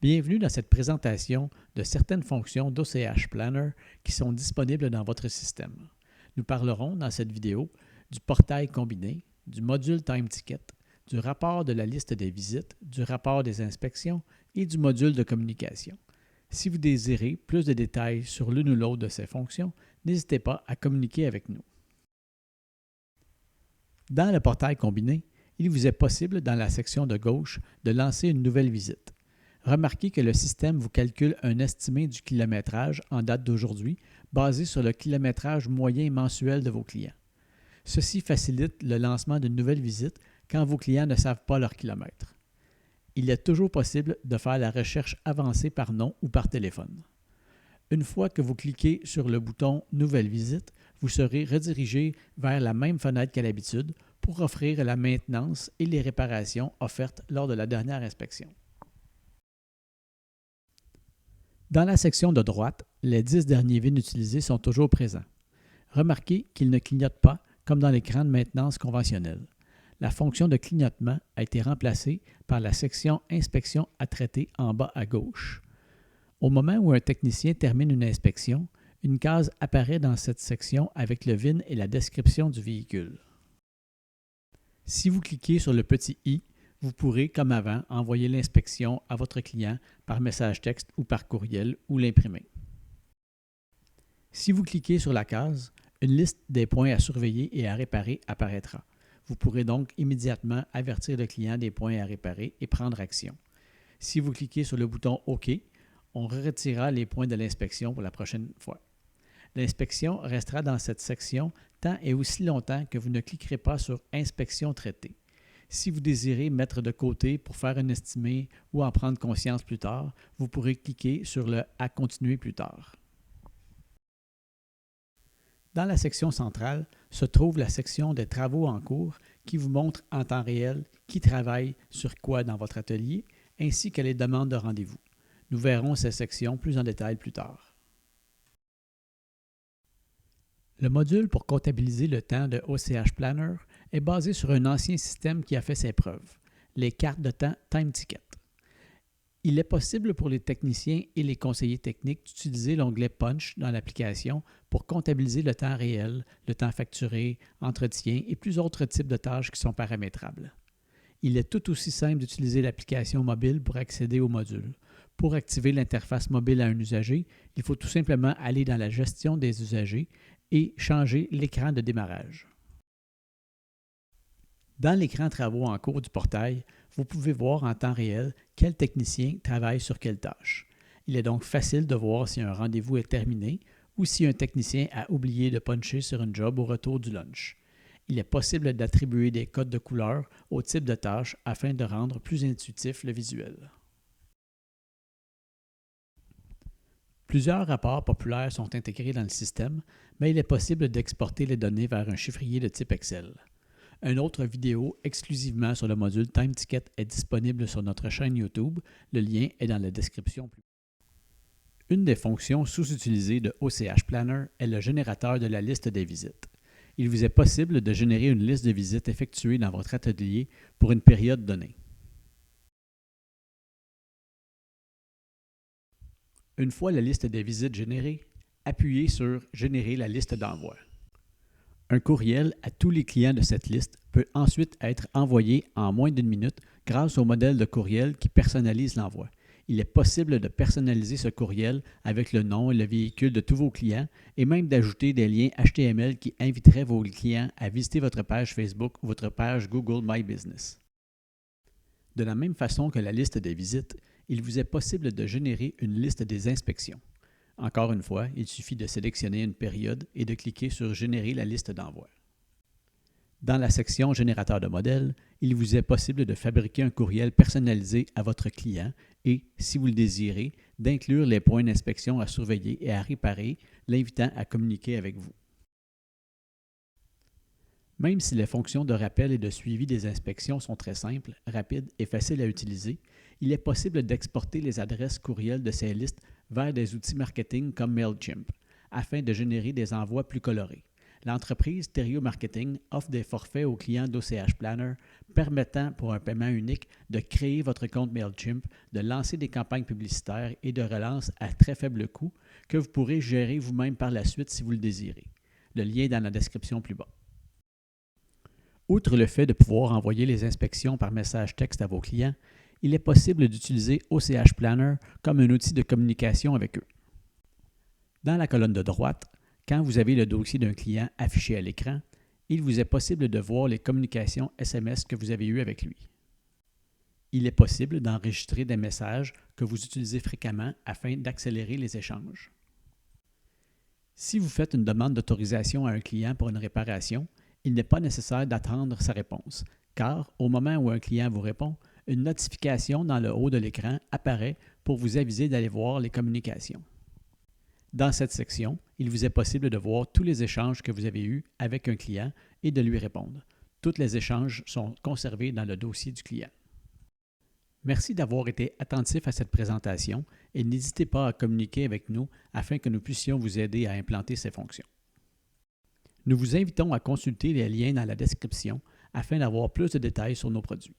Bienvenue dans cette présentation de certaines fonctions d'OCH Planner qui sont disponibles dans votre système. Nous parlerons dans cette vidéo du portail combiné, du module Time Ticket, du rapport de la liste des visites, du rapport des inspections et du module de communication. Si vous désirez plus de détails sur l'une ou l'autre de ces fonctions, n'hésitez pas à communiquer avec nous. Dans le portail combiné, il vous est possible, dans la section de gauche, de lancer une nouvelle visite. Remarquez que le système vous calcule un estimé du kilométrage en date d'aujourd'hui basé sur le kilométrage moyen mensuel de vos clients. Ceci facilite le lancement d'une nouvelle visite quand vos clients ne savent pas leur kilomètre. Il est toujours possible de faire la recherche avancée par nom ou par téléphone. Une fois que vous cliquez sur le bouton « Nouvelle visite », vous serez redirigé vers la même fenêtre qu'à l'habitude pour offrir la maintenance et les réparations offertes lors de la dernière inspection. Dans la section de droite, les 10 derniers VIN utilisés sont toujours présents. Remarquez qu'ils ne clignotent pas comme dans l'écran de maintenance conventionnel. La fonction de clignotement a été remplacée par la section « Inspection à traiter » en bas à gauche. Au moment où un technicien termine une inspection, une case apparaît dans cette section avec le VIN et la description du véhicule. Si vous cliquez sur le petit « i », vous pourrez, comme avant, envoyer l'inspection à votre client par message texte ou par courriel ou l'imprimer. Si vous cliquez sur la case, une liste des points à surveiller et à réparer apparaîtra. Vous pourrez donc immédiatement avertir le client des points à réparer et prendre action. Si vous cliquez sur le bouton OK, on retirera les points de l'inspection pour la prochaine fois. L'inspection restera dans cette section tant et aussi longtemps que vous ne cliquerez pas sur « Inspection traitée ». Si vous désirez mettre de côté pour faire un estimé ou en prendre conscience plus tard, vous pourrez cliquer sur le « À continuer plus tard ». Dans la section centrale se trouve la section des travaux en cours qui vous montre en temps réel qui travaille sur quoi dans votre atelier ainsi que les demandes de rendez-vous. Nous verrons ces sections plus en détail plus tard. Le module pour comptabiliser le temps de OCH Planner est basé sur un ancien système qui a fait ses preuves, les cartes de temps Time Ticket. Il est possible pour les techniciens et les conseillers techniques d'utiliser l'onglet Punch dans l'application pour comptabiliser le temps réel, le temps facturé, entretien et plus autres types de tâches qui sont paramétrables. Il est tout aussi simple d'utiliser l'application mobile pour accéder au module. Pour activer l'interface mobile à un usager, il faut tout simplement aller dans la gestion des usagers et changer l'écran de démarrage. Dans l'écran Travaux en cours du portail, vous pouvez voir en temps réel quel technicien travaille sur quelle tâche. Il est donc facile de voir si un rendez-vous est terminé ou si un technicien a oublié de puncher sur un job au retour du lunch. Il est possible d'attribuer des codes de couleur au type de tâche afin de rendre plus intuitif le visuel. Plusieurs rapports populaires sont intégrés dans le système, mais il est possible d'exporter les données vers un chiffrier de type Excel. Une autre vidéo exclusivement sur le module Time Ticket est disponible sur notre chaîne YouTube. Le lien est dans la description. Une des fonctions sous-utilisées de OCH Planner est le générateur de la liste des visites. Il vous est possible de générer une liste de visites effectuées dans votre atelier pour une période donnée. Une fois la liste des visites générée, appuyez sur « Générer la liste d'envoi ». Un courriel à tous les clients de cette liste peut ensuite être envoyé en moins d'une minute grâce au modèle de courriel qui personnalise l'envoi. Il est possible de personnaliser ce courriel avec le nom et le véhicule de tous vos clients et même d'ajouter des liens HTML qui inviteraient vos clients à visiter votre page Facebook ou votre page Google My Business. De la même façon que la liste des visites, il vous est possible de générer une liste des inspections. Encore une fois, il suffit de sélectionner une période et de cliquer sur « Générer la liste d'envoi ». Dans la section « Générateur de modèles », il vous est possible de fabriquer un courriel personnalisé à votre client et, si vous le désirez, d'inclure les points d'inspection à surveiller et à réparer, l'invitant à communiquer avec vous. Même si les fonctions de rappel et de suivi des inspections sont très simples, rapides et faciles à utiliser, il est possible d'exporter les adresses courriel de ces listes vers des outils marketing comme MailChimp, afin de générer des envois plus colorés. l'entreprise Thériault Marketing offre des forfaits aux clients d'OCH Planner permettant, pour un paiement unique, de créer votre compte MailChimp, de lancer des campagnes publicitaires et de relance à très faible coût que vous pourrez gérer vous-même par la suite si vous le désirez. Le lien est dans la description plus bas. Outre le fait de pouvoir envoyer les inspections par message texte à vos clients, il est possible d'utiliser OCH Planner comme un outil de communication avec eux. Dans la colonne de droite, quand vous avez le dossier d'un client affiché à l'écran, il vous est possible de voir les communications SMS que vous avez eues avec lui. Il est possible d'enregistrer des messages que vous utilisez fréquemment afin d'accélérer les échanges. Si vous faites une demande d'autorisation à un client pour une réparation, il n'est pas nécessaire d'attendre sa réponse, car au moment où un client vous répond, une notification dans le haut de l'écran apparaît pour vous aviser d'aller voir les communications. Dans cette section, il vous est possible de voir tous les échanges que vous avez eus avec un client et de lui répondre. Tous les échanges sont conservés dans le dossier du client. Merci d'avoir été attentif à cette présentation et n'hésitez pas à communiquer avec nous afin que nous puissions vous aider à implanter ces fonctions. Nous vous invitons à consulter les liens dans la description afin d'avoir plus de détails sur nos produits.